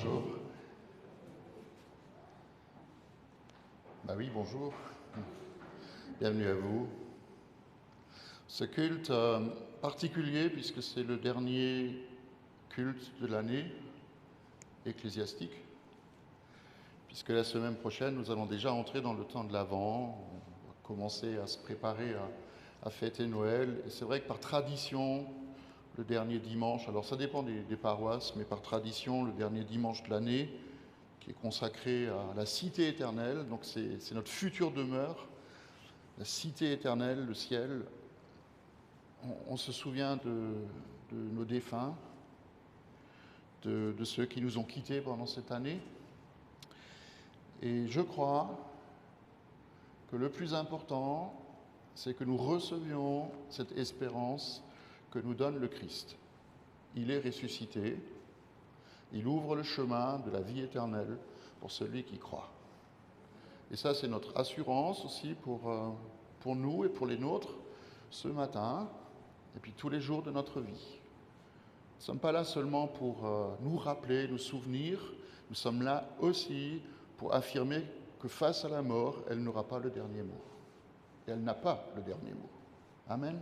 bonjour. Bah oui, bonjour. Bienvenue à vous. Ce culte particulier, puisque c'est le dernier culte de l'année ecclésiastique, puisque la semaine prochaine, nous allons déjà entrer dans le temps de l'Avent, on va commencer à se préparer à fêter Noël. Et c'est vrai que par tradition, le dernier dimanche, alors ça dépend des paroisses, mais par tradition, le dernier dimanche de l'année, qui est consacré à la cité éternelle, donc c'est notre future demeure, la cité éternelle, le ciel. On se souvient de nos défunts, de ceux qui nous ont quittés pendant cette année. Et je crois que le plus important, c'est que nous recevions cette espérance que nous donne le Christ. Il est ressuscité, il ouvre le chemin de la vie éternelle pour celui qui croit. Et ça, c'est notre assurance aussi pour nous et pour les nôtres ce matin, et puis tous les jours de notre vie. Nous ne sommes pas là seulement pour nous rappeler, nous souvenir, nous sommes là aussi pour affirmer que face à la mort, elle n'aura pas le dernier mot. Et elle n'a pas le dernier mot. Amen.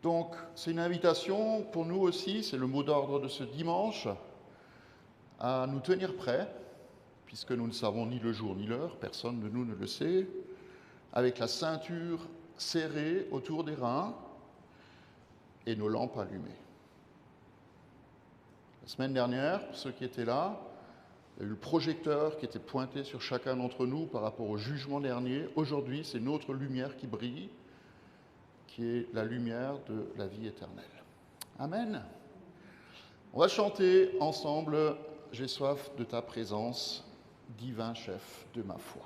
Donc, c'est une invitation pour nous aussi, c'est le mot d'ordre de ce dimanche, à nous tenir prêts, puisque nous ne savons ni le jour ni l'heure, personne de nous ne le sait, avec la ceinture serrée autour des reins et nos lampes allumées. La semaine dernière, pour ceux qui étaient là, il y a eu le projecteur qui était pointé sur chacun d'entre nous par rapport au jugement dernier. Aujourd'hui, c'est notre lumière qui brille, qui est la lumière de la vie éternelle. Amen. On va chanter ensemble « J'ai soif de ta présence, divin chef de ma foi ».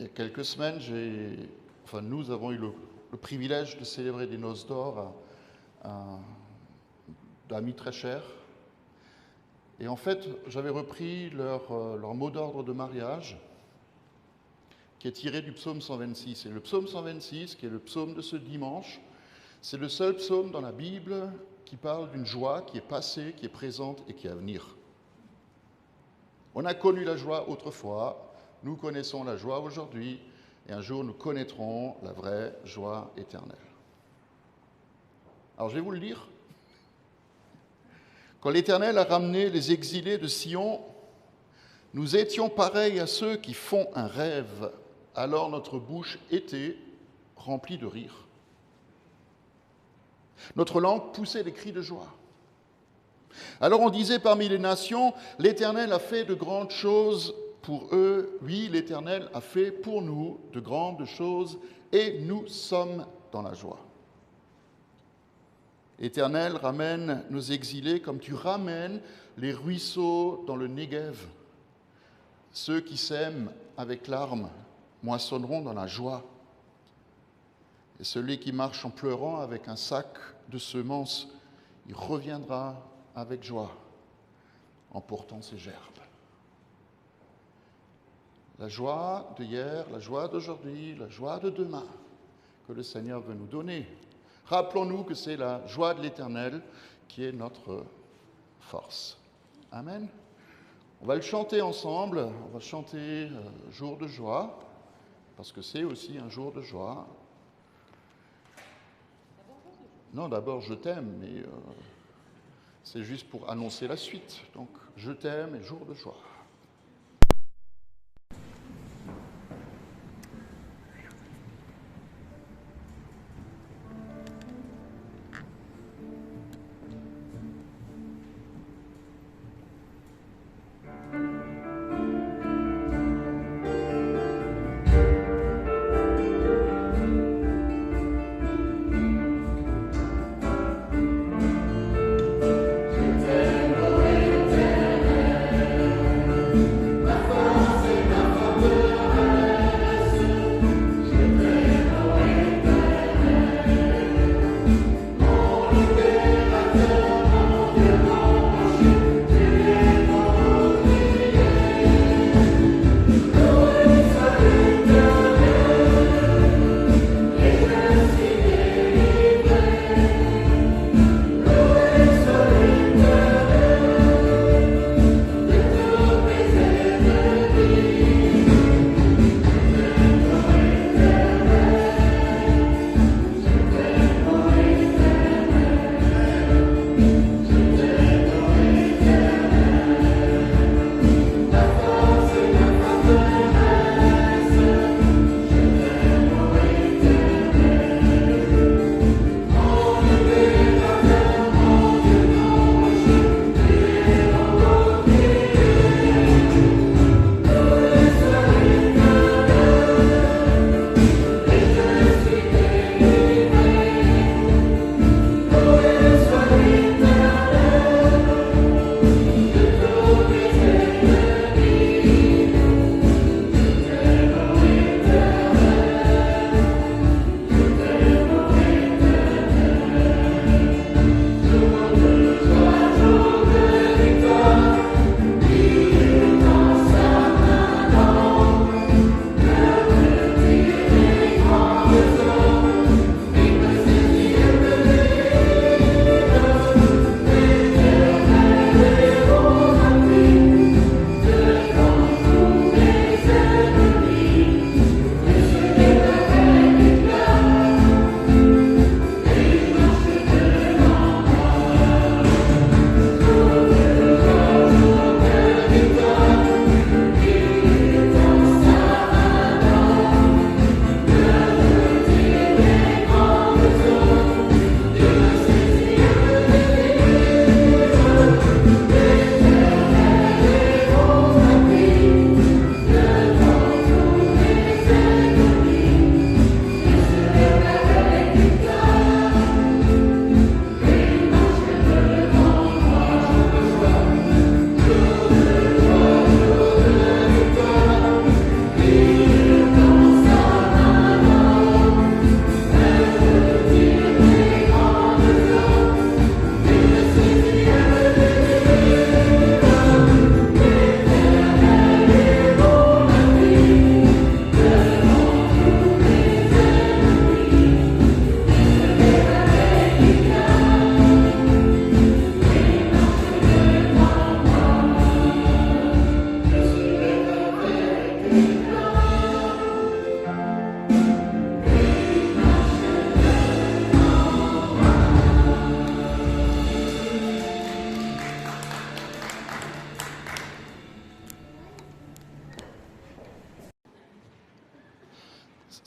il y a quelques semaines, nous avons eu le privilège de célébrer des noces d'or d'amis très chers. Et en fait, j'avais repris leur mot d'ordre de mariage, qui est tiré du psaume 126. Et le psaume 126, qui est le psaume de ce dimanche, c'est le seul psaume dans la Bible qui parle d'une joie qui est passée, qui est présente et qui est à venir. On a connu la joie autrefois, nous connaissons la joie aujourd'hui, et un jour nous connaîtrons la vraie joie éternelle. Alors je vais vous le lire. Quand l'Éternel a ramené les exilés de Sion, nous étions pareils à ceux qui font un rêve. Alors notre bouche était remplie de rire. Notre langue poussait des cris de joie. Alors on disait parmi les nations, l'Éternel a fait de grandes choses pour eux. Oui, l'Éternel a fait pour nous de grandes choses et nous sommes dans la joie. Éternel, ramène nos exilés comme tu ramènes les ruisseaux dans le Négev. Ceux qui sèment avec larmes moissonneront dans la joie. Et celui qui marche en pleurant avec un sac de semences, il reviendra avec joie en portant ses gerbes. La joie d'hier, la joie d'aujourd'hui, la joie de demain que le Seigneur veut nous donner. Rappelons-nous que c'est la joie de l'Éternel qui est notre force. Amen. On va le chanter ensemble, on va chanter Jour de joie, parce que c'est aussi un jour de joie. Non, d'abord je t'aime, mais c'est juste pour annoncer la suite. Donc, je t'aime et jour de joie.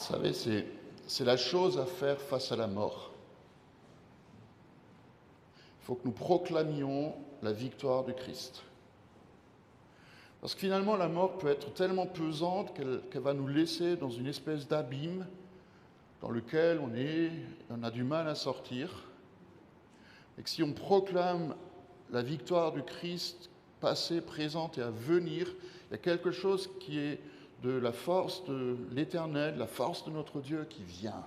Vous savez, c'est la chose à faire face à la mort. Il faut que nous proclamions la victoire du Christ. Parce que finalement, la mort peut être tellement pesante qu'elle va nous laisser dans une espèce d'abîme dans lequel on a du mal à sortir. Et que si on proclame la victoire du Christ passée, présente et à venir, il y a quelque chose qui est de la force de l'Éternel, la force de notre Dieu qui vient.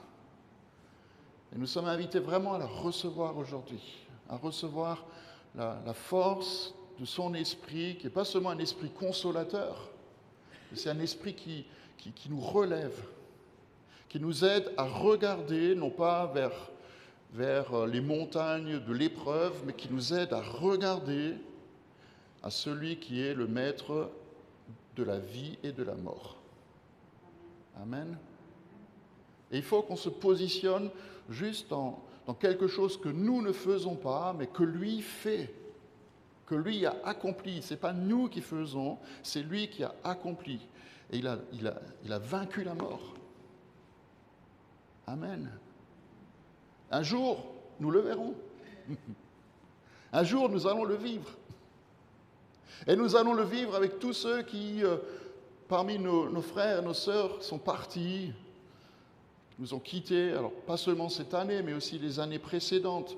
Et nous sommes invités vraiment à la recevoir aujourd'hui, à recevoir la force de son esprit, qui n'est pas seulement un esprit consolateur, mais c'est un esprit qui nous relève, qui nous aide à regarder, non pas vers les montagnes de l'épreuve, mais qui nous aide à regarder à celui qui est le maître de la vie et de la mort. Amen. Et il faut qu'on se positionne juste dans quelque chose que nous ne faisons pas, mais que lui fait, que lui a accompli. Ce n'est pas nous qui faisons, c'est lui qui a accompli. Et il a vaincu la mort. Amen. Un jour, nous le verrons. Un jour, nous allons le vivre. Et nous allons le vivre avec tous ceux qui, parmi nos frères et nos sœurs, sont partis, nous ont quittés, alors pas seulement cette année, mais aussi les années précédentes.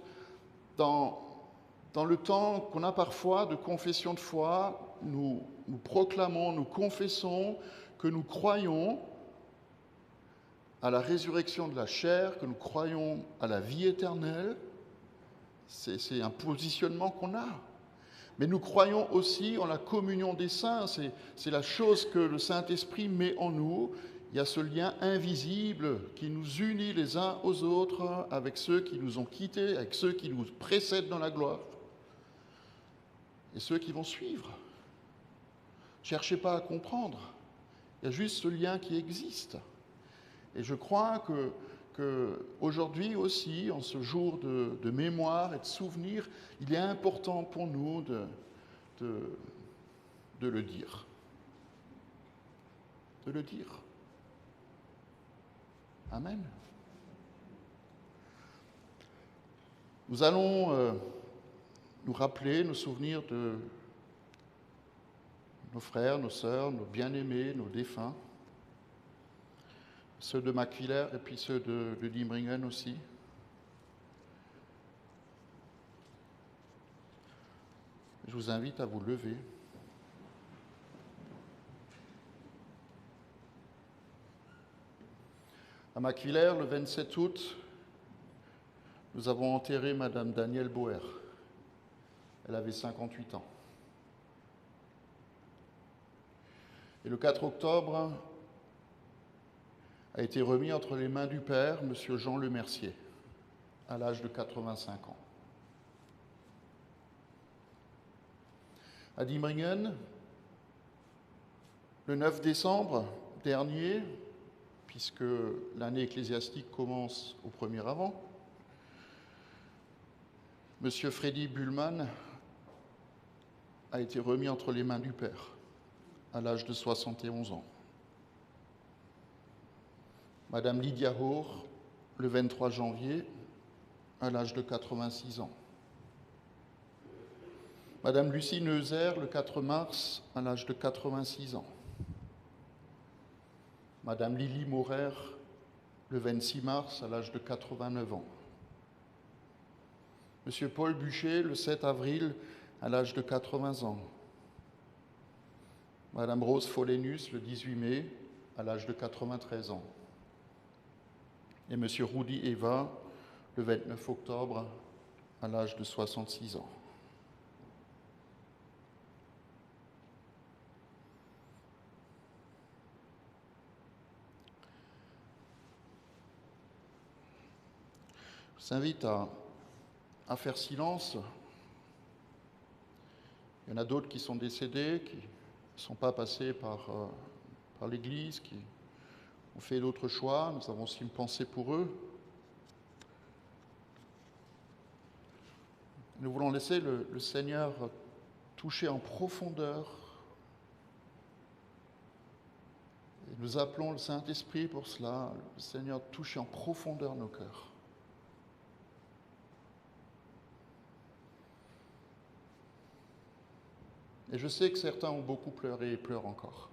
Dans le temps qu'on a parfois de confession de foi, nous proclamons, nous confessons que nous croyons à la résurrection de la chair, que nous croyons à la vie éternelle. C'est un positionnement qu'on a. Mais nous croyons aussi en la communion des saints. C'est la chose que le Saint-Esprit met en nous. Il y a ce lien invisible qui nous unit les uns aux autres avec ceux qui nous ont quittés, avec ceux qui nous précèdent dans la gloire et ceux qui vont suivre. Ne cherchez pas à comprendre. Il y a juste ce lien qui existe. Et je crois que aujourd'hui aussi, en ce jour de mémoire et de souvenir, il est important pour nous de le dire. De le dire. Amen. Nous allons nous rappeler, nous souvenir de nos frères, nos sœurs, nos bien-aimés, nos défunts, ceux de Macquevillers et puis ceux de Diemringen aussi. Je vous invite à vous lever. À Macquevillers, le 27 août, nous avons enterré Madame Danielle Bauer. Elle avait 58 ans. Et le 4 octobre a été remis entre les mains du père, M. Jean Lemercier, à l'âge de 85 ans. À Diemringen, le 9 décembre dernier, puisque l'année ecclésiastique commence au 1er avant, M. Freddy Buhlmann a été remis entre les mains du père, à l'âge de 71 ans. Madame Lydia Hohr, le 23 janvier, à l'âge de 86 ans. Madame Lucie Neuser, le 4 mars, à l'âge de 86 ans. Madame Lily Maurer, le 26 mars, à l'âge de 89 ans. Monsieur Paul Buchet, le 7 avril, à l'âge de 80 ans. Madame Rose Folenius, le 18 mai, à l'âge de 93 ans. Et Monsieur Rudi Eva, le 29 octobre, à l'âge de 66 ans. Je vous invite à faire silence. Il y en a d'autres qui sont décédés, qui ne sont pas passés par l'Église, qui ont fait d'autres choix. Nous avons aussi une pensée pour eux. Nous voulons laisser le Seigneur toucher en profondeur et Nous appelons le Saint-Esprit pour cela, le Seigneur touche en profondeur nos cœurs. Et je sais que certains ont beaucoup pleuré et pleurent encore.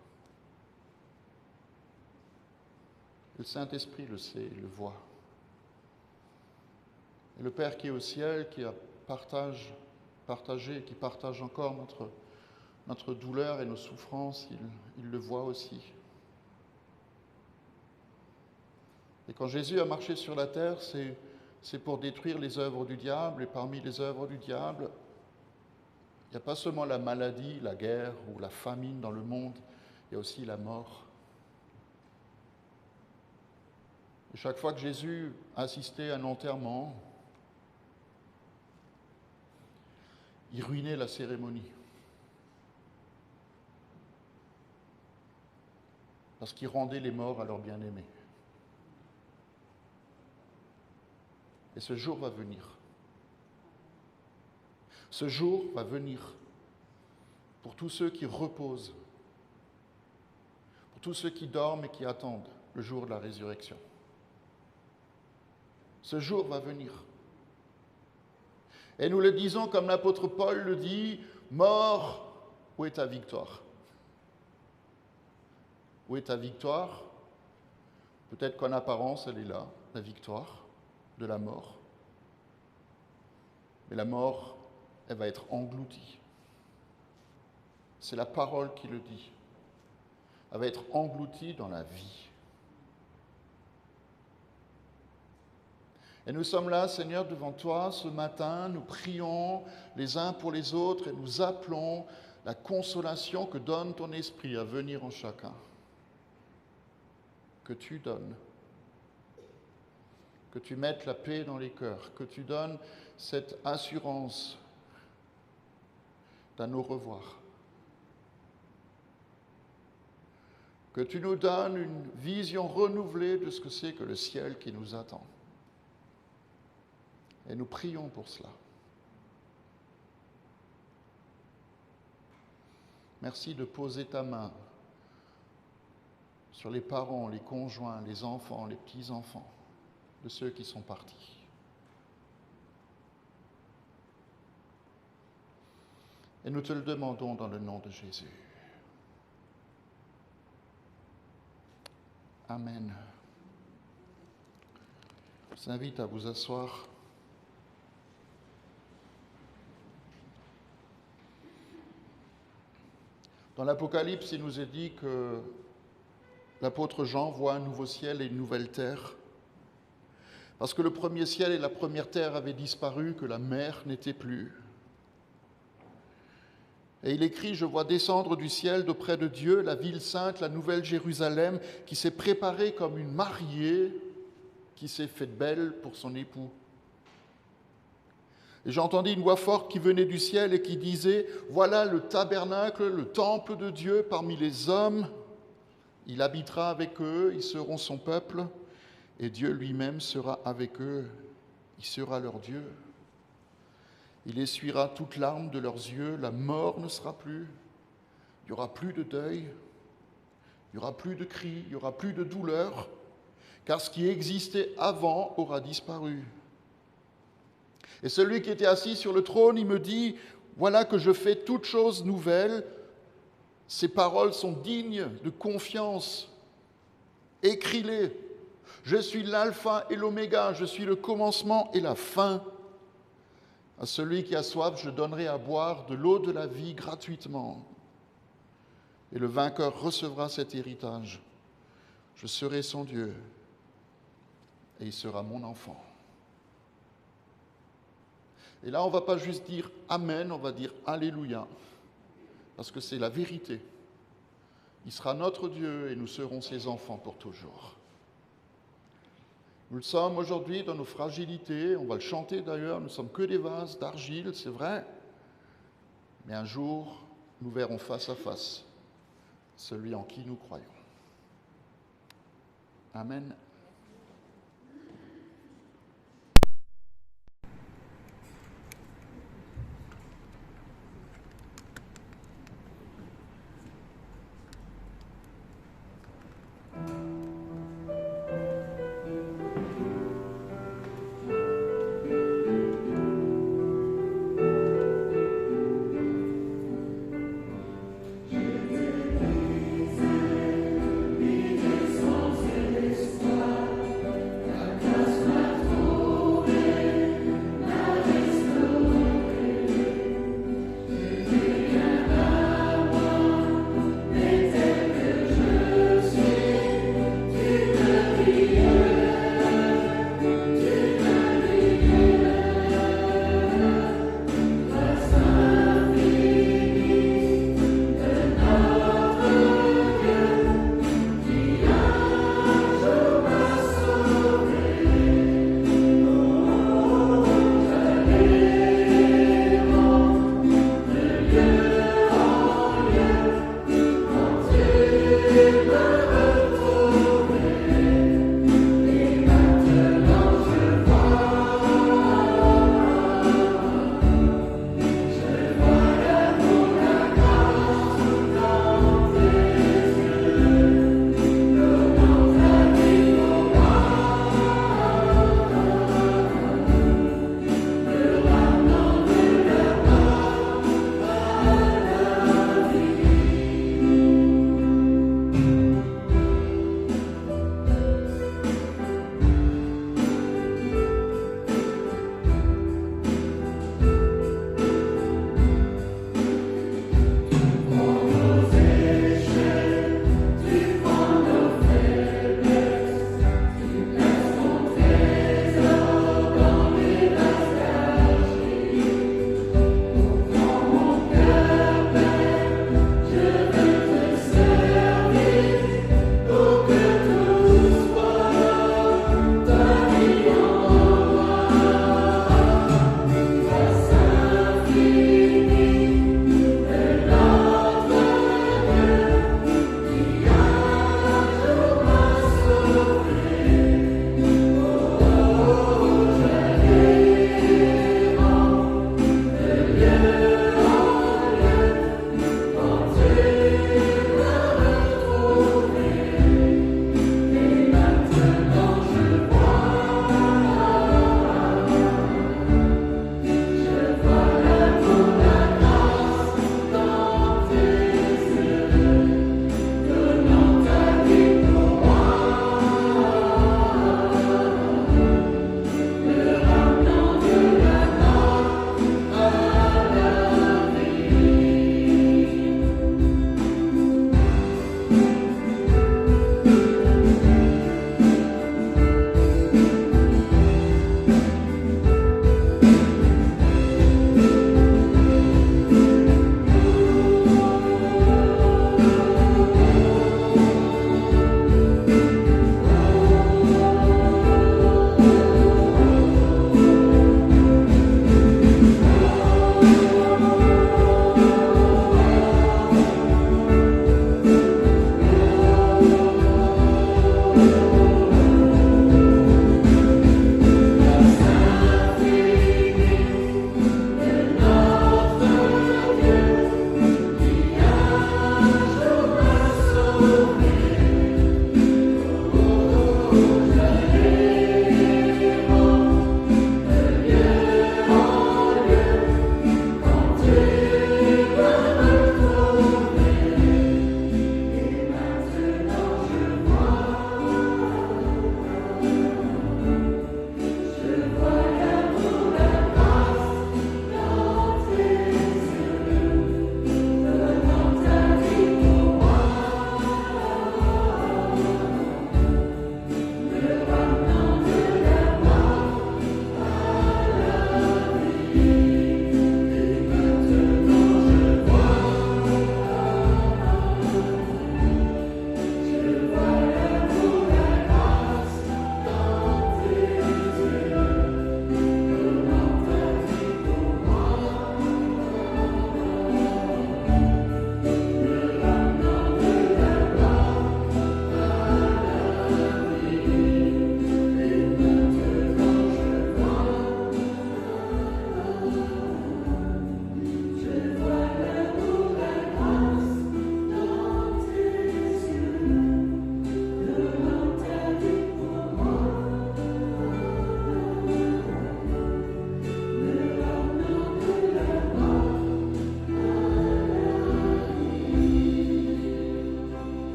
Le Saint-Esprit le sait, il le voit. Et le Père qui est au ciel, qui a partagé, qui partage encore notre douleur et nos souffrances, il le voit aussi. Et quand Jésus a marché sur la terre, c'est pour détruire les œuvres du diable. Et parmi les œuvres du diable, il n'y a pas seulement la maladie, la guerre ou la famine dans le monde, il y a aussi la mort. Et chaque fois que Jésus assistait à un enterrement, il ruinait la cérémonie. Parce qu'il rendait les morts à leurs bien-aimés. Et ce jour va venir. Ce jour va venir pour tous ceux qui reposent, pour tous ceux qui dorment et qui attendent le jour de la résurrection. Ce jour va venir. Et nous le disons comme l'apôtre Paul le dit, « Mort, où est ta victoire ?» Où est ta victoire? Peut-être qu'en apparence, elle est là, la victoire de la mort. Mais la mort, elle va être engloutie. C'est la parole qui le dit. Elle va être engloutie dans la vie. Et nous sommes là, Seigneur, devant toi ce matin, nous prions les uns pour les autres et nous appelons la consolation que donne ton esprit à venir en chacun. Que tu donnes, que tu mettes la paix dans les cœurs, que tu donnes cette assurance d'un au revoir, que tu nous donnes une vision renouvelée de ce que c'est que le ciel qui nous attend. Et nous prions pour cela. Merci de poser ta main sur les parents, les conjoints, les enfants, les petits-enfants de ceux qui sont partis. Et nous te le demandons dans le nom de Jésus. Amen. Je vous invite à vous asseoir. Dans l'Apocalypse, il nous est dit que l'apôtre Jean voit un nouveau ciel et une nouvelle terre. Parce que le premier ciel et la première terre avaient disparu, que la mer n'était plus. Et il écrit, « Je vois descendre du ciel d'auprès de Dieu la ville sainte, la nouvelle Jérusalem, qui s'est préparée comme une mariée qui s'est faite belle pour son époux. » Et j'entendis une voix forte qui venait du ciel et qui disait, « Voilà le tabernacle, le temple de Dieu parmi les hommes. Il habitera avec eux, ils seront son peuple, et Dieu lui-même sera avec eux, il sera leur Dieu. Il essuiera toute larme de leurs yeux, la mort ne sera plus, il n'y aura plus de deuil, il n'y aura plus de cris, il n'y aura plus de douleur, car ce qui existait avant aura disparu. Et celui qui était assis sur le trône, il me dit, « Voilà que je fais toutes choses nouvelles. » Ces paroles sont dignes de confiance. Écris-les. Je suis l'alpha et l'oméga, je suis le commencement et la fin. À celui qui a soif, je donnerai à boire de l'eau de la vie gratuitement. Et le vainqueur recevra cet héritage. Je serai son Dieu et il sera mon enfant. Et là, on ne va pas juste dire Amen, on va dire Alléluia, parce que c'est la vérité. Il sera notre Dieu et nous serons ses enfants pour toujours. Nous le sommes aujourd'hui dans nos fragilités, on va le chanter d'ailleurs, nous ne sommes que des vases d'argile, c'est vrai, mais un jour, nous verrons face à face celui en qui nous croyons. Amen.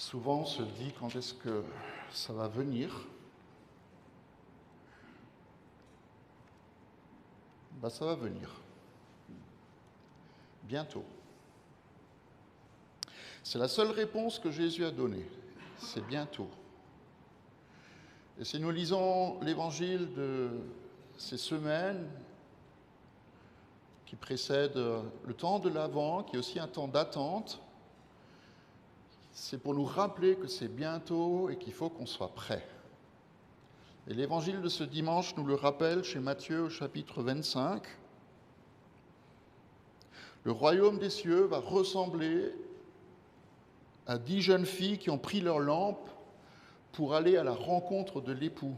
Souvent, on se dit quand est-ce que ça va venir. Ça va venir. Bientôt. C'est la seule réponse que Jésus a donnée. C'est bientôt. Et si nous lisons l'évangile de ces semaines qui précèdent le temps de l'Avent, qui est aussi un temps d'attente, c'est pour nous rappeler que c'est bientôt et qu'il faut qu'on soit prêt. Et l'évangile de ce dimanche nous le rappelle chez Matthieu au chapitre 25. Le royaume des cieux va ressembler à 10 jeunes filles qui ont pris leur lampe pour aller à la rencontre de l'époux.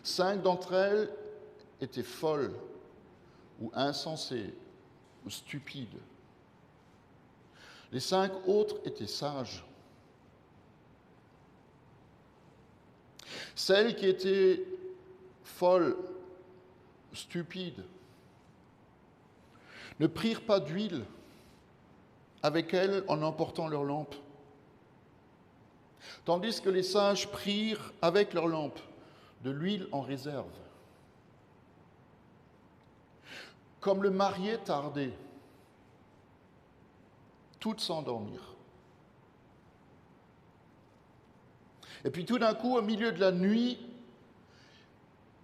5 d'entre elles étaient folles ou insensées ou stupides. Les 5 autres étaient sages. Celles qui étaient folles, stupides, ne prirent pas d'huile avec elles en emportant leur lampe. Tandis que les sages prirent avec leur lampe de l'huile en réserve. Comme le marié tardait, toutes s'endormirent. Et puis tout d'un coup, au milieu de la nuit,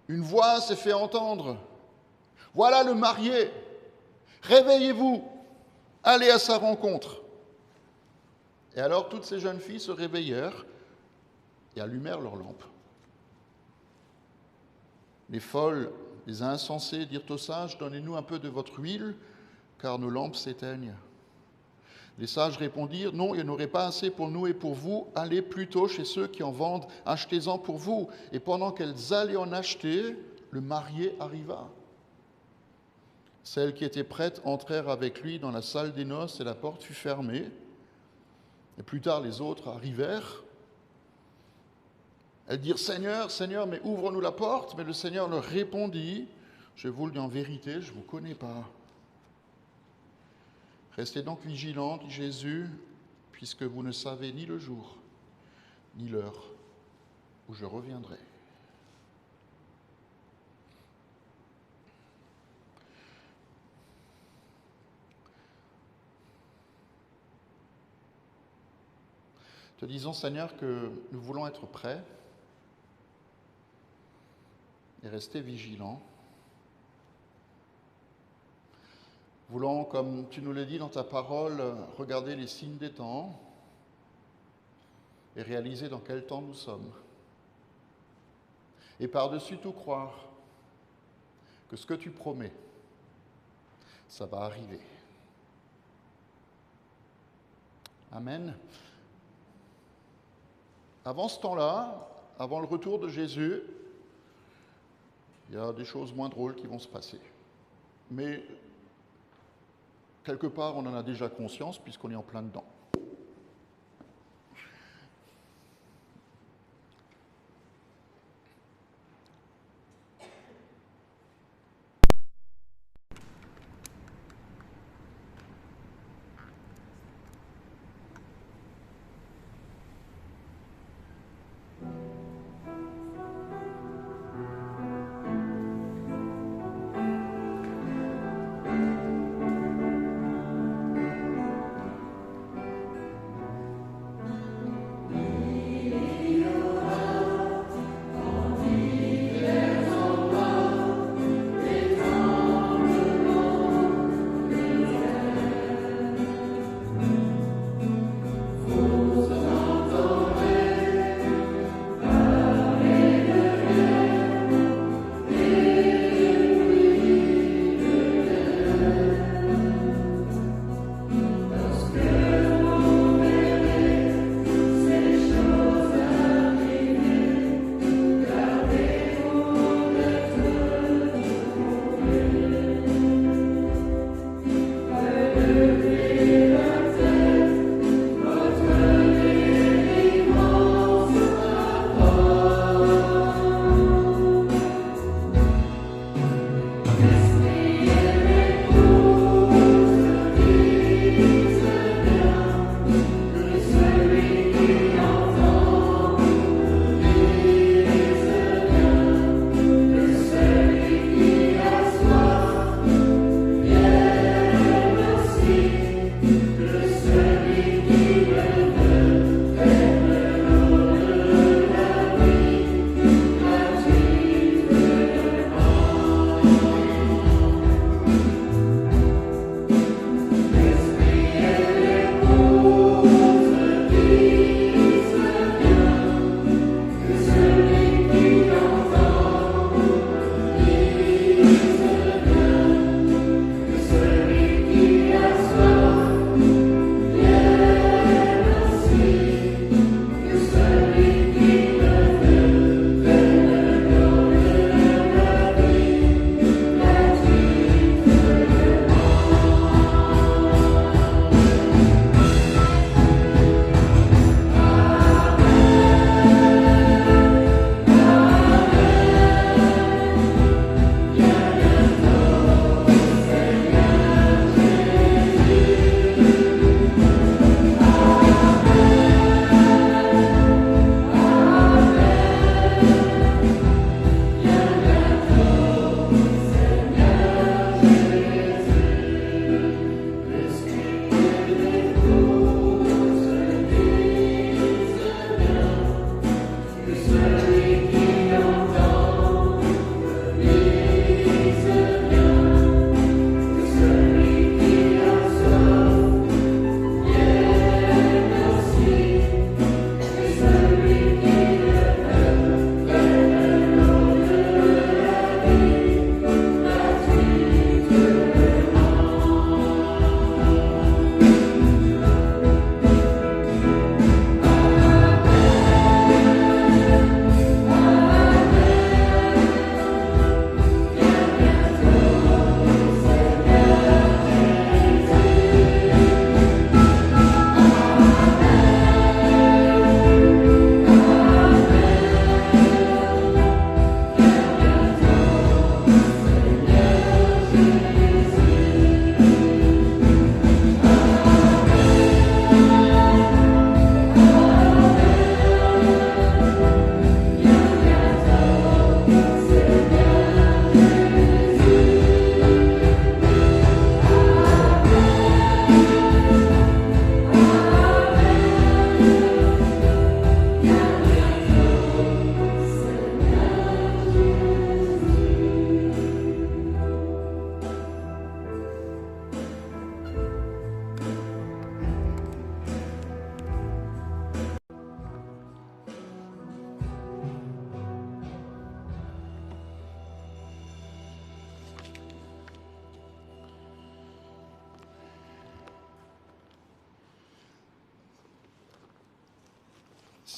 une voix s'est fait entendre. « Voilà le marié, réveillez-vous, allez à sa rencontre. » Et alors toutes ces jeunes filles se réveillèrent et allumèrent leurs lampes. Les folles, les insensés dirent aux sages, « Donnez-nous un peu de votre huile, car nos lampes s'éteignent. » Les sages répondirent, « Non, il n'y en aurait pas assez pour nous et pour vous. Allez plutôt chez ceux qui en vendent, achetez-en pour vous. » Et pendant qu'elles allaient en acheter, le marié arriva. Celles qui étaient prêtes entrèrent avec lui dans la salle des noces et la porte fut fermée. Et plus tard, les autres arrivèrent. Elles dirent, « Seigneur, Seigneur, mais ouvre-nous la porte. » Mais le Seigneur leur répondit, « Je vous le dis en vérité, je ne vous connais pas. Restez donc vigilants, dit Jésus, puisque vous ne savez ni le jour, ni l'heure où je reviendrai. » Te disons, Seigneur, que nous voulons être prêts et rester vigilants. Voulons, comme tu nous l'as dit dans ta parole, regarder les signes des temps et réaliser dans quel temps nous sommes. Et par-dessus tout croire que ce que tu promets, ça va arriver. Amen. Avant ce temps-là, avant le retour de Jésus, il y a des choses moins drôles qui vont se passer. Mais quelque part, on en a déjà conscience puisqu'on est en plein dedans.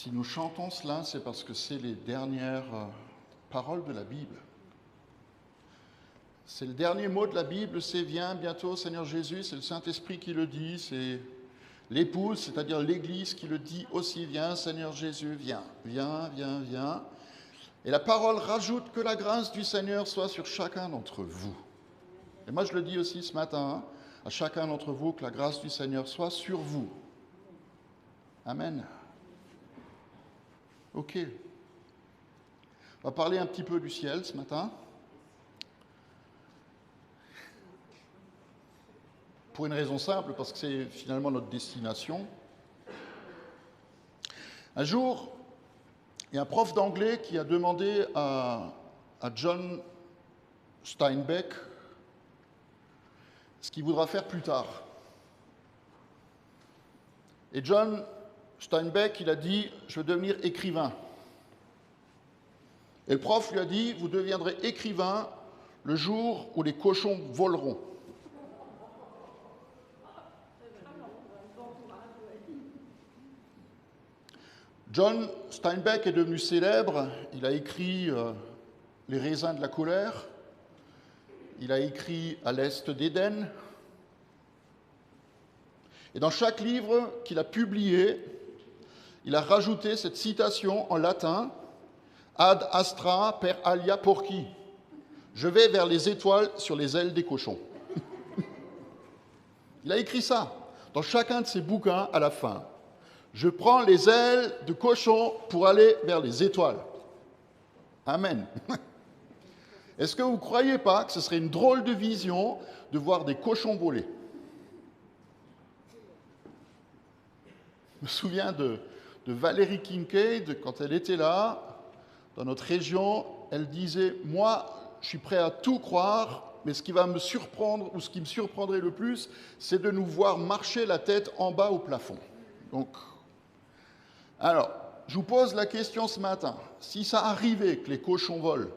Si nous chantons cela, c'est parce que c'est les dernières paroles de la Bible. C'est le dernier mot de la Bible, c'est « Viens bientôt, Seigneur Jésus », c'est le Saint-Esprit qui le dit, c'est l'épouse, c'est-à-dire l'Église qui le dit aussi « Viens, Seigneur Jésus, viens, viens, viens, viens ». Et la parole rajoute que la grâce du Seigneur soit sur chacun d'entre vous. Et moi je le dis aussi ce matin, à chacun d'entre vous, que la grâce du Seigneur soit sur vous. Amen. Ok. On va parler un petit peu du ciel ce matin. Pour une raison simple, parce que c'est finalement notre destination. Un jour, il y a un prof d'anglais qui a demandé à John Steinbeck ce qu'il voudra faire plus tard. Et John Steinbeck, il a dit « Je veux devenir écrivain ». Et le prof lui a dit « Vous deviendrez écrivain le jour où les cochons voleront ». John Steinbeck est devenu célèbre, il a écrit Les raisins de la colère, il a écrit À l'est d'Éden, et dans chaque livre qu'il a publié, il a rajouté cette citation en latin « Ad astra per alia porci »« Je vais vers les étoiles sur les ailes des cochons ». Il a écrit ça dans chacun de ses bouquins à la fin. Je prends les ailes de cochon pour aller vers les étoiles. Amen. Est-ce que vous ne croyez pas que ce serait une drôle de vision de voir des cochons voler? Je me souviens de Valérie Kincaid, quand elle était là, dans notre région, elle disait « Moi, je suis prêt à tout croire, mais ce qui va me surprendre, ou ce qui me surprendrait le plus, c'est de nous voir marcher la tête en bas au plafond. » Donc, alors, je vous pose la question ce matin. Si ça arrivait que les cochons volent,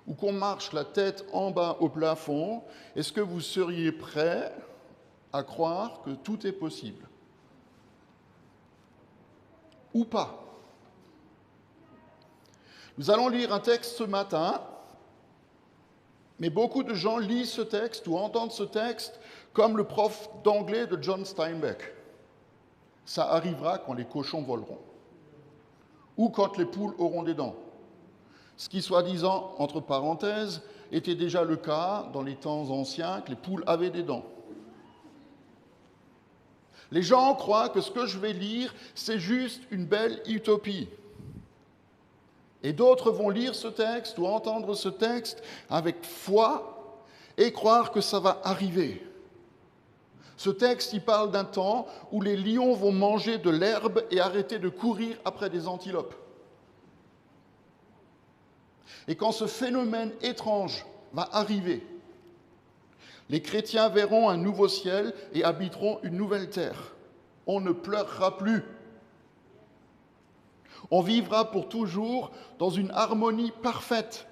ou qu'on marche la tête en bas au plafond, est-ce que vous seriez prêt à croire que tout est possible? Ou pas? Nous allons lire un texte ce matin, mais beaucoup de gens lisent ce texte ou entendent ce texte comme le prof d'anglais de John Steinbeck. Ça arrivera quand les cochons voleront, ou quand les poules auront des dents. Ce qui, soi-disant, entre parenthèses, était déjà le cas dans les temps anciens, que les poules avaient des dents. Les gens croient que ce que je vais lire, c'est juste une belle utopie. Et d'autres vont lire ce texte ou entendre ce texte avec foi et croire que ça va arriver. Ce texte, il parle d'un temps où les lions vont manger de l'herbe et arrêter de courir après des antilopes. Et quand ce phénomène étrange va arriver, les chrétiens verront un nouveau ciel et habiteront une nouvelle terre. On ne pleurera plus. On vivra pour toujours dans une harmonie parfaite.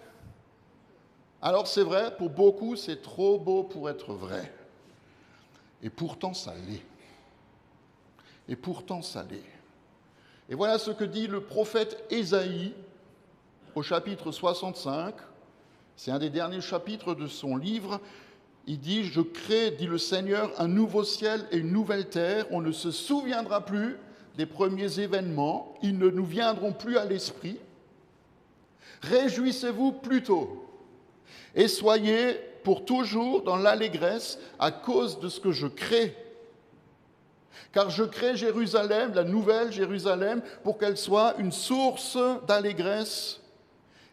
Alors c'est vrai, pour beaucoup, c'est trop beau pour être vrai. Et pourtant, ça l'est. Et pourtant, ça l'est. Et voilà ce que dit le prophète Ésaïe au chapitre 65. C'est un des derniers chapitres de son livre. Il dit « Je crée, dit le Seigneur, un nouveau ciel et une nouvelle terre. On ne se souviendra plus des premiers événements. Ils ne nous viendront plus à l'esprit. Réjouissez-vous plutôt et soyez pour toujours dans l'allégresse à cause de ce que je crée. Car je crée Jérusalem, la nouvelle Jérusalem, pour qu'elle soit une source d'allégresse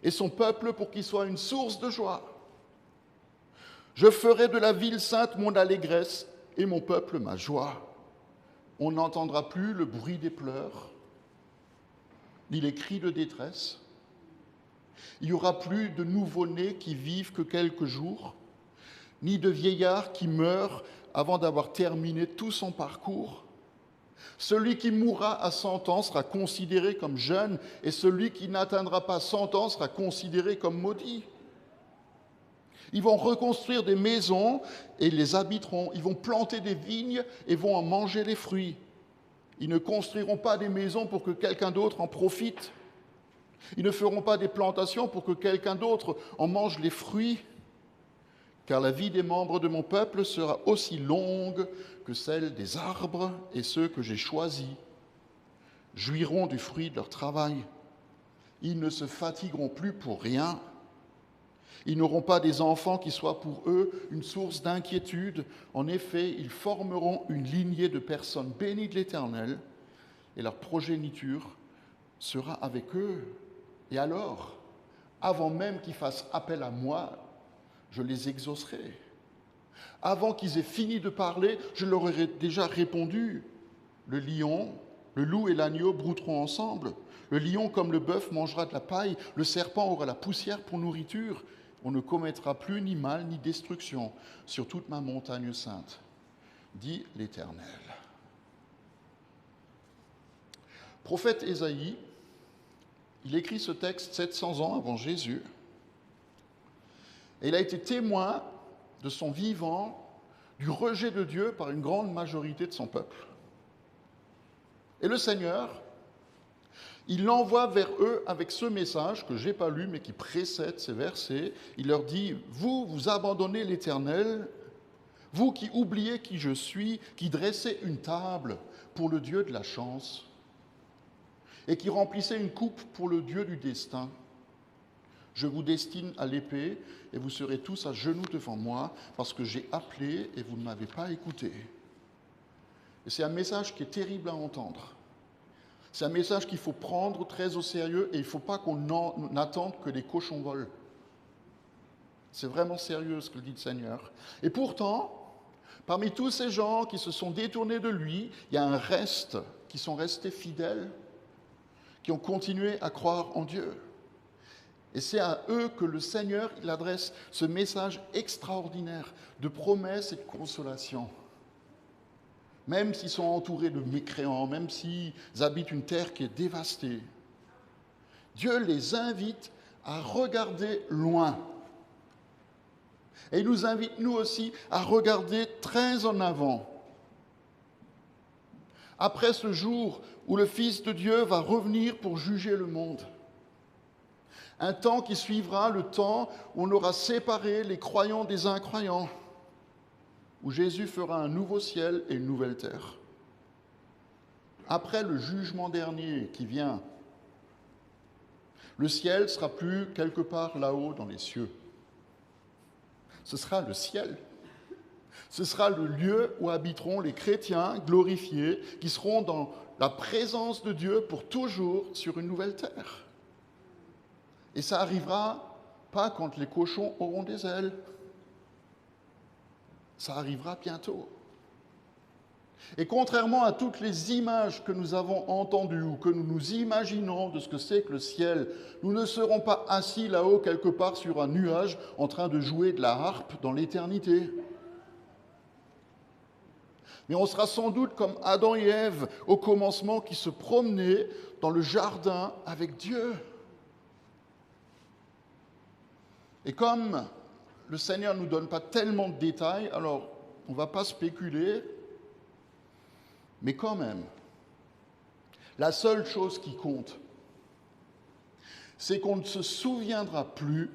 et son peuple pour qu'il soit une source de joie. Je ferai de la ville sainte mon allégresse et mon peuple ma joie. On n'entendra plus le bruit des pleurs, ni les cris de détresse. Il n'y aura plus de nouveau-nés qui vivent que quelques jours, ni de vieillards qui meurent avant d'avoir terminé tout son parcours. Celui qui mourra à 100 ans sera considéré comme jeune, et celui qui n'atteindra pas 100 ans sera considéré comme maudit. Ils vont reconstruire des maisons et les habiteront. Ils vont planter des vignes et vont en manger les fruits. Ils ne construiront pas des maisons pour que quelqu'un d'autre en profite. Ils ne feront pas des plantations pour que quelqu'un d'autre en mange les fruits. Car la vie des membres de mon peuple sera aussi longue que celle des arbres, et ceux que j'ai choisis jouiront du fruit de leur travail. Ils ne se fatigueront plus pour rien. Ils n'auront pas des enfants qui soient pour eux une source d'inquiétude. En effet, ils formeront une lignée de personnes bénies de l'Éternel, et leur progéniture sera avec eux. Et alors, avant même qu'ils fassent appel à moi, je les exaucerai. Avant qu'ils aient fini de parler, je leur aurai déjà répondu. Le lion, le loup et l'agneau brouteront ensemble. Le lion, comme le bœuf, mangera de la paille. Le serpent aura la poussière pour nourriture. On ne commettra plus ni mal ni destruction sur toute ma montagne sainte, dit l'Éternel. Prophète Ésaïe, il écrit ce texte 700 ans avant Jésus. Et il a été témoin de son vivant, du rejet de Dieu par une grande majorité de son peuple. Et le Seigneur, il l'envoie vers eux avec ce message que je n'ai pas lu, mais qui précède ces versets. Il leur dit, vous abandonnez l'Éternel, vous qui oubliez qui je suis, qui dressez une table pour le Dieu de la chance, et qui remplissez une coupe pour le Dieu du destin. Je vous destine à l'épée, et vous serez tous à genoux devant moi, parce que j'ai appelé et vous ne m'avez pas écouté. Et c'est un message qui est terrible à entendre. C'est un message qu'il faut prendre très au sérieux, et il ne faut pas qu'on attende que les cochons volent. C'est vraiment sérieux ce que dit le Seigneur. Et pourtant, parmi tous ces gens qui se sont détournés de lui, il y a un reste qui sont restés fidèles, qui ont continué à croire en Dieu. Et c'est à eux que le Seigneur il adresse ce message extraordinaire de promesses et de consolation. Même s'ils sont entourés de mécréants, même s'ils habitent une terre qui est dévastée, Dieu les invite à regarder loin. Et il nous invite, nous aussi, à regarder très en avant. Après ce jour où le Fils de Dieu va revenir pour juger le monde. Un temps qui suivra le temps où on aura séparé les croyants des incroyants, où Jésus fera un nouveau ciel et une nouvelle terre. Après le jugement dernier qui vient, le ciel sera plus quelque part là-haut dans les cieux. Ce sera le ciel. Ce sera le lieu où habiteront les chrétiens glorifiés qui seront dans la présence de Dieu pour toujours sur une nouvelle terre. Et ça arrivera pas quand les cochons auront des ailes. Ça arrivera bientôt. Et contrairement à toutes les images que nous avons entendues ou que nous nous imaginons de ce que c'est que le ciel, nous ne serons pas assis là-haut quelque part sur un nuage en train de jouer de la harpe dans l'éternité. Mais on sera sans doute comme Adam et Ève au commencement qui se promenaient dans le jardin avec Dieu. Et comme le Seigneur ne nous donne pas tellement de détails, alors on ne va pas spéculer, mais quand même, la seule chose qui compte, c'est qu'on ne se souviendra plus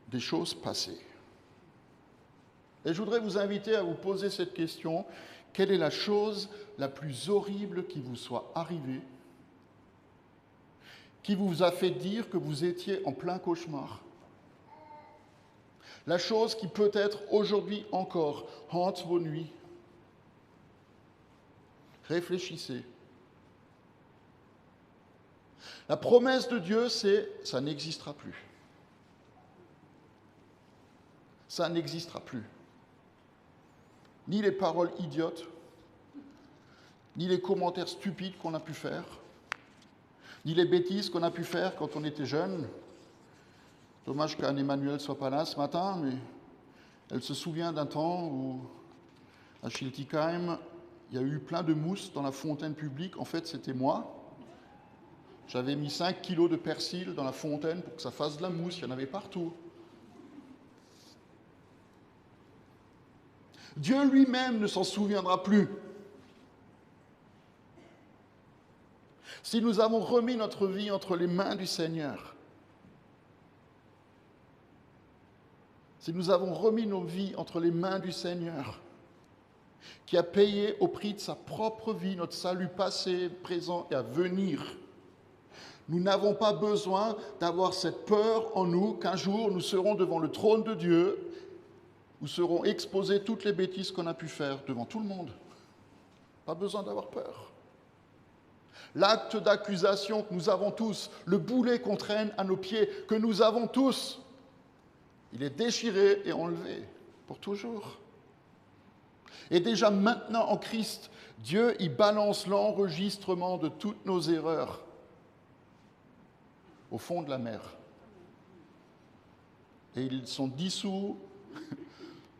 des choses passées. Et je voudrais vous inviter à vous poser cette question. Quelle est la chose la plus horrible qui vous soit arrivée, qui vous a fait dire que vous étiez en plein cauchemar ? La chose qui peut-être aujourd'hui encore hante vos nuits. Réfléchissez. La promesse de Dieu, c'est « ça n'existera plus ». Ça n'existera plus. Ni les paroles idiotes, ni les commentaires stupides qu'on a pu faire, ni les bêtises qu'on a pu faire quand on était jeune. Dommage qu'Anne-Emmanuelle ne soit pas là ce matin, mais elle se souvient d'un temps où, à Schiltigheim, il y a eu plein de mousse dans la fontaine publique. En fait, c'était moi. J'avais mis 5 kilos de persil dans la fontaine pour que ça fasse de la mousse. Il y en avait partout. Dieu lui-même ne s'en souviendra plus. si nous avons remis notre vie entre les mains du Seigneur, si nous avons remis nos vies entre les mains du Seigneur, qui a payé au prix de sa propre vie notre salut passé, présent et à venir, nous n'avons pas besoin d'avoir cette peur en nous qu'un jour nous serons devant le trône de Dieu, où seront exposées toutes les bêtises qu'on a pu faire devant tout le monde. Pas besoin d'avoir peur. L'acte d'accusation que nous avons tous, le boulet qu'on traîne à nos pieds, que nous avons tous, il est déchiré et enlevé pour toujours. Et déjà maintenant en Christ, Dieu y balance l'enregistrement de toutes nos erreurs au fond de la mer. Et ils sont dissous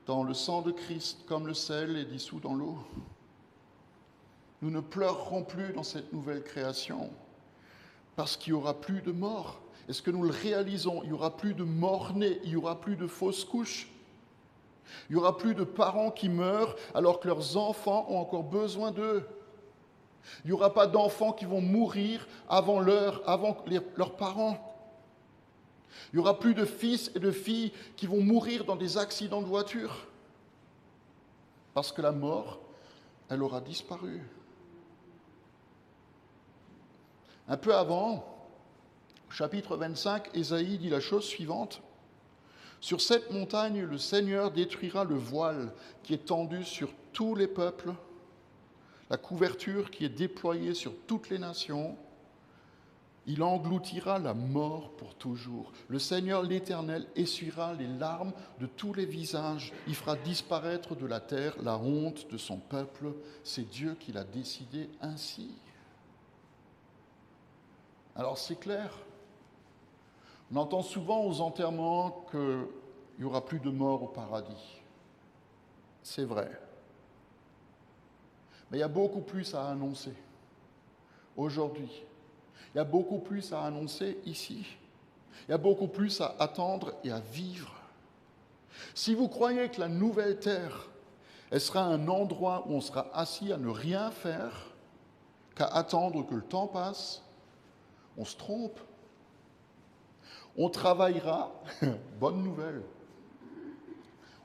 dans le sang de Christ comme le sel est dissous dans l'eau. Nous ne pleurerons plus dans cette nouvelle création parce qu'il n'y aura plus de mort. Est-ce que nous le réalisons? Il n'y aura plus de mort-nés, il n'y aura plus de fausses couches. Il n'y aura plus de parents qui meurent alors que leurs enfants ont encore besoin d'eux. Il n'y aura pas d'enfants qui vont mourir avant l'heure, avant leurs parents. Il n'y aura plus de fils et de filles qui vont mourir dans des accidents de voiture. Parce que la mort, elle aura disparu. Un peu avant, chapitre 25, Ésaïe dit la chose suivante. Sur cette montagne, le Seigneur détruira le voile qui est tendu sur tous les peuples, la couverture qui est déployée sur toutes les nations. Il engloutira la mort pour toujours. Le Seigneur l'Éternel essuiera les larmes de tous les visages. Il fera disparaître de la terre la honte de son peuple. C'est Dieu qui l'a décidé ainsi. Alors c'est clair. On entend souvent aux enterrements qu'il n'y aura plus de mort au paradis. C'est vrai. Mais il y a beaucoup plus à annoncer aujourd'hui. Il y a beaucoup plus à annoncer ici. Il y a beaucoup plus à attendre et à vivre. Si vous croyez que la nouvelle terre, elle sera un endroit où on sera assis à ne rien faire, qu'à attendre que le temps passe, on se trompe. On travaillera, bonne nouvelle,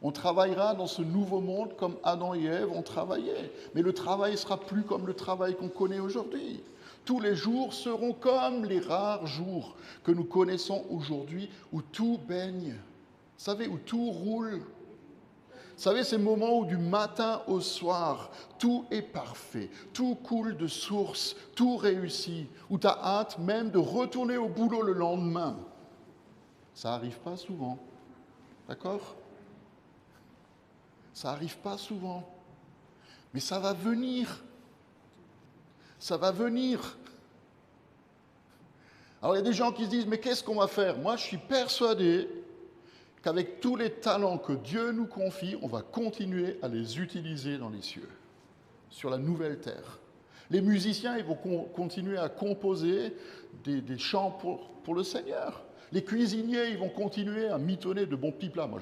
on travaillera dans ce nouveau monde comme Adam et Ève ont travaillé. Mais le travail ne sera plus comme le travail qu'on connaît aujourd'hui. Tous les jours seront comme les rares jours que nous connaissons aujourd'hui où tout baigne. Vous savez, où tout roule. Vous savez, ces moments où du matin au soir, tout est parfait, tout coule de source, tout réussit, où tu as hâte même de retourner au boulot le lendemain. Ça n'arrive pas souvent. D'accord? Ça n'arrive pas souvent. Mais ça va venir. Ça va venir. Alors il y a des gens qui se disent, mais qu'est-ce qu'on va faire? Moi, je suis persuadé qu'avec tous les talents que Dieu nous confie, on va continuer à les utiliser dans les cieux, sur la nouvelle terre. Les musiciens, ils vont continuer à composer des chants pour le Seigneur. Les cuisiniers, ils vont continuer à mitonner de bons petits plats. Moi,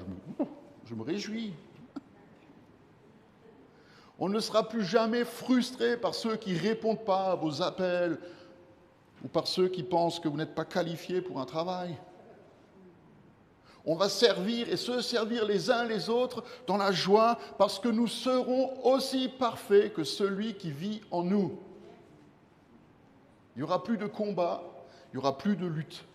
je me réjouis. On ne sera plus jamais frustré par ceux qui ne répondent pas à vos appels ou par ceux qui pensent que vous n'êtes pas qualifiés pour un travail. On va servir et se servir les uns les autres dans la joie parce que nous serons aussi parfaits que celui qui vit en nous. Il n'y aura plus de combat, il n'y aura plus de lutte.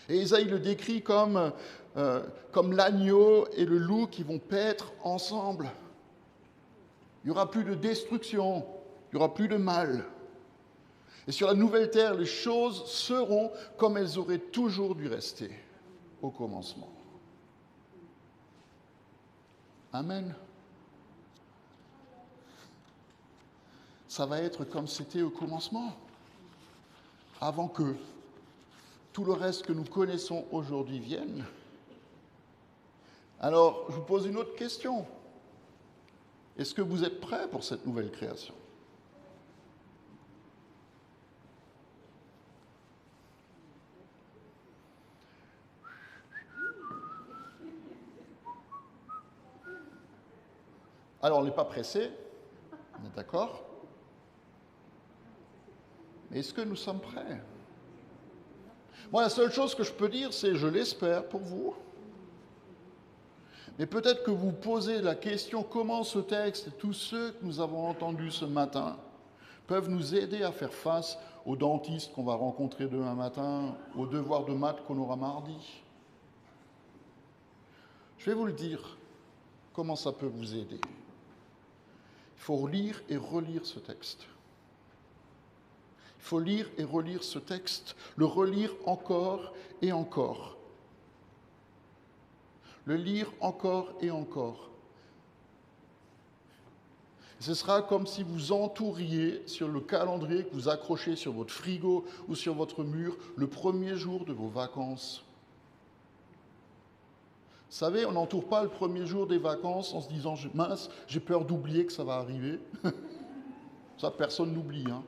Et Ésaïe le décrit comme l'agneau et le loup qui vont paître ensemble. Il n'y aura plus de destruction, il n'y aura plus de mal. Et sur la nouvelle terre, les choses seront comme elles auraient toujours dû rester au commencement. Amen. Ça va être comme c'était au commencement, avant que tout le reste que nous connaissons aujourd'hui vienne. Alors, je vous pose une autre question. Est-ce que vous êtes prêts pour cette nouvelle création? Alors, on n'est pas pressé, on est d'accord? Est-ce que nous sommes prêts? Moi, la seule chose que je peux dire, c'est je l'espère pour vous. Mais peut-être que vous posez la question comment ce texte et tous ceux que nous avons entendus ce matin peuvent nous aider à faire face aux dentistes qu'on va rencontrer demain matin, aux devoirs de maths qu'on aura mardi. Je vais vous le dire, comment ça peut vous aider. Il faut lire et relire ce texte. Il faut lire et relire ce texte, le relire encore et encore. Le lire encore et encore. Ce sera comme si vous entouriez sur le calendrier que vous accrochez sur votre frigo ou sur votre mur le premier jour de vos vacances. Vous savez, on n'entoure pas le premier jour des vacances en se disant « mince, j'ai peur d'oublier que ça va arriver ». Ça, personne n'oublie. Hein.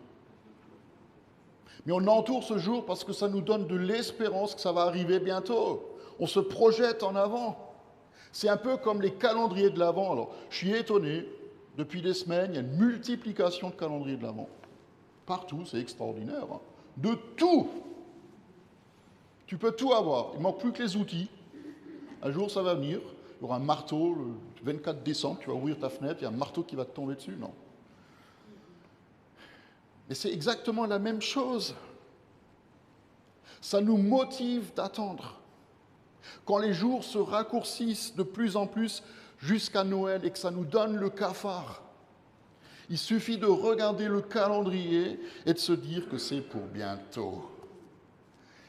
Mais on entoure ce jour parce que ça nous donne de l'espérance que ça va arriver bientôt. On se projette en avant. C'est un peu comme les calendriers de l'Avent. Alors, je suis étonné, depuis des semaines, il y a une multiplication de calendriers de l'Avent. Partout, c'est extraordinaire. Hein. De tout. Tu peux tout avoir. Il ne manque plus que les outils. Un jour, ça va venir. Il y aura un marteau, le 24 décembre, tu vas ouvrir ta fenêtre, il y a un marteau qui va te tomber dessus. Non. Mais c'est exactement la même chose. Ça nous motive d'attendre. Quand les jours se raccourcissent de plus en plus jusqu'à Noël et que ça nous donne le cafard, il suffit de regarder le calendrier et de se dire que c'est pour bientôt.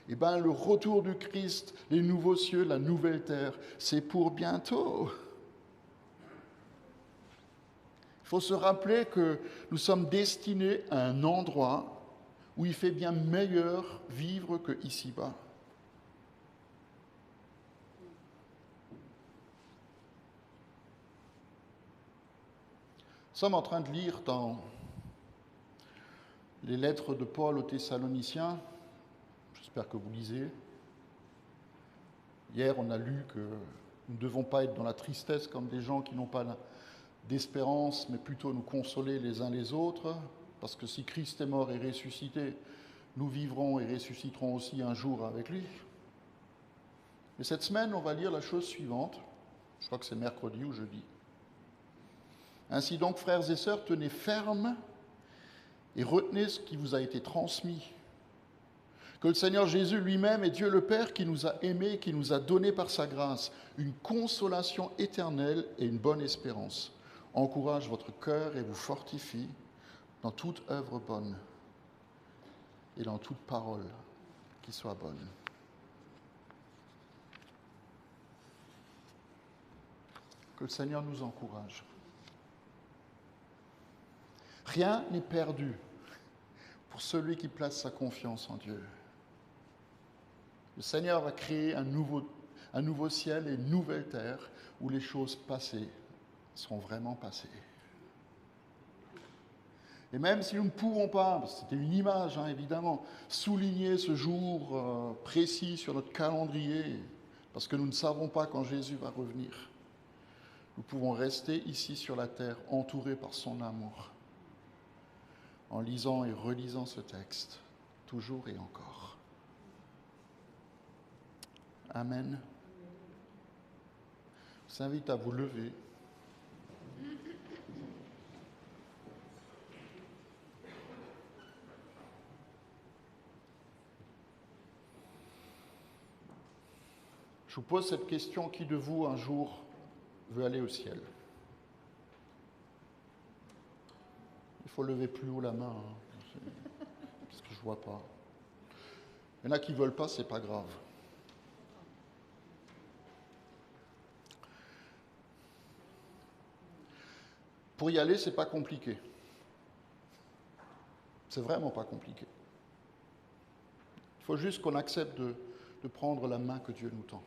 Eh bien, le retour du Christ, les nouveaux cieux, la nouvelle terre, c'est pour bientôt. Il faut se rappeler que nous sommes destinés à un endroit où il fait bien meilleur vivre que ici-bas. Nous sommes en train de lire dans les lettres de Paul aux Thessaloniciens. J'espère que vous lisez. Hier, on a lu que nous ne devons pas être dans la tristesse comme des gens qui n'ont pas d'espérance, mais plutôt nous consoler les uns les autres, parce que si Christ est mort et ressuscité, nous vivrons et ressusciterons aussi un jour avec lui. Et cette semaine, on va lire la chose suivante. Je crois que c'est mercredi ou jeudi. Ainsi donc, frères et sœurs, tenez ferme et retenez ce qui vous a été transmis. Que le Seigneur Jésus lui-même et Dieu le Père qui nous a aimés et qui nous a donné par sa grâce une consolation éternelle et une bonne espérance encourage votre cœur et vous fortifie dans toute œuvre bonne et dans toute parole qui soit bonne. Que le Seigneur nous encourage. Rien n'est perdu pour celui qui place sa confiance en Dieu. Le Seigneur a créé un nouveau ciel et une nouvelle terre où les choses passées seront vraiment passées. Et même si nous ne pouvons pas, c'était une image évidemment, souligner ce jour précis sur notre calendrier, parce que nous ne savons pas quand Jésus va revenir, nous pouvons rester ici sur la terre entourés par son amour, en lisant et relisant ce texte, toujours et encore. Amen. Je vous invite à vous lever. Je vous pose cette question, qui de vous un jour veut aller au ciel? Il faut lever plus haut la main, parce que je ne vois pas. Il y en a qui ne veulent pas, c'est pas grave. Pour y aller, c'est pas compliqué. C'est vraiment pas compliqué. Il faut juste qu'on accepte de prendre la main que Dieu nous tend.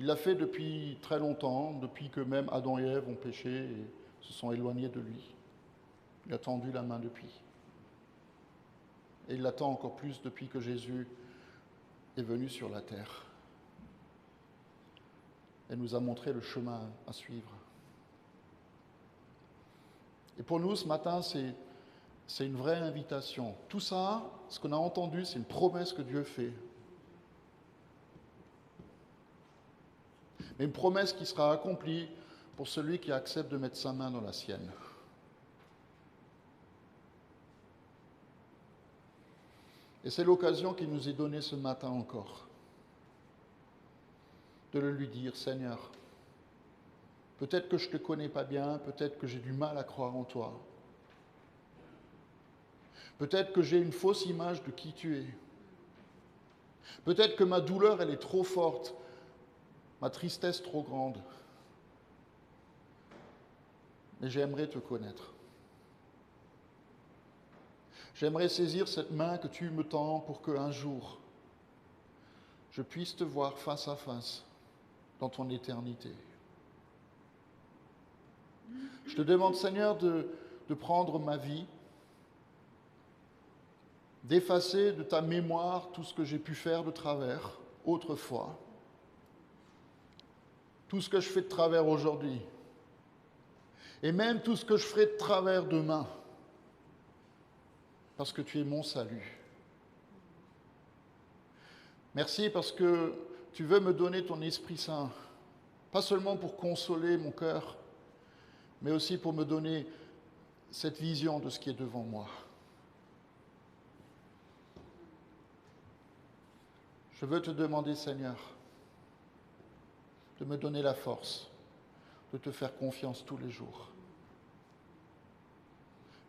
Il l'a fait depuis très longtemps, depuis que même Adam et Ève ont péché et se sont éloignés de lui. Il a tendu la main depuis. Et il l'attend encore plus depuis que Jésus est venu sur la terre et nous a montré le chemin à suivre. Et pour nous, ce matin, c'est c'est une vraie invitation. Tout ça, ce qu'on a entendu, c'est une promesse que Dieu fait. Mais une promesse qui sera accomplie pour celui qui accepte de mettre sa main dans la sienne. Et c'est l'occasion qui nous est donnée ce matin encore, de le lui dire, Seigneur, peut-être que je ne te connais pas bien, peut-être que j'ai du mal à croire en toi. Peut-être que j'ai une fausse image de qui tu es. Peut-être que ma douleur, elle est trop forte, ma tristesse trop grande. Mais j'aimerais te connaître. J'aimerais saisir cette main que tu me tends pour qu'un jour, je puisse te voir face à face dans ton éternité. Je te demande, Seigneur, de prendre ma vie, d'effacer de ta mémoire tout ce que j'ai pu faire de travers autrefois, tout ce que je fais de travers aujourd'hui, et même tout ce que je ferai de travers demain, parce que tu es mon salut. Merci parce que tu veux me donner ton Esprit Saint, pas seulement pour consoler mon cœur, mais aussi pour me donner cette vision de ce qui est devant moi. Je veux te demander, Seigneur, de me donner la force de te faire confiance tous les jours,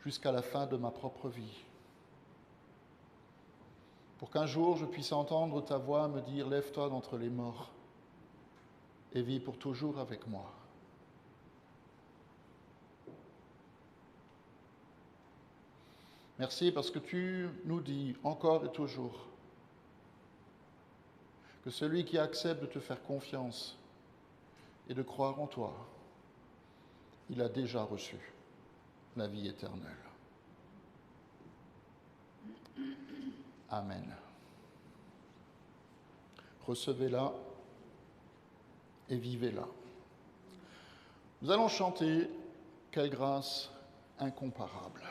jusqu'à la fin de ma propre vie. Pour qu'un jour je puisse entendre ta voix me dire « Lève-toi d'entre les morts et vis pour toujours avec moi ». Merci parce que tu nous dis encore et toujours que celui qui accepte de te faire confiance et de croire en toi, il a déjà reçu la vie éternelle. Amen. Recevez-la et vivez-la. Nous allons chanter « Quelle grâce incomparable ».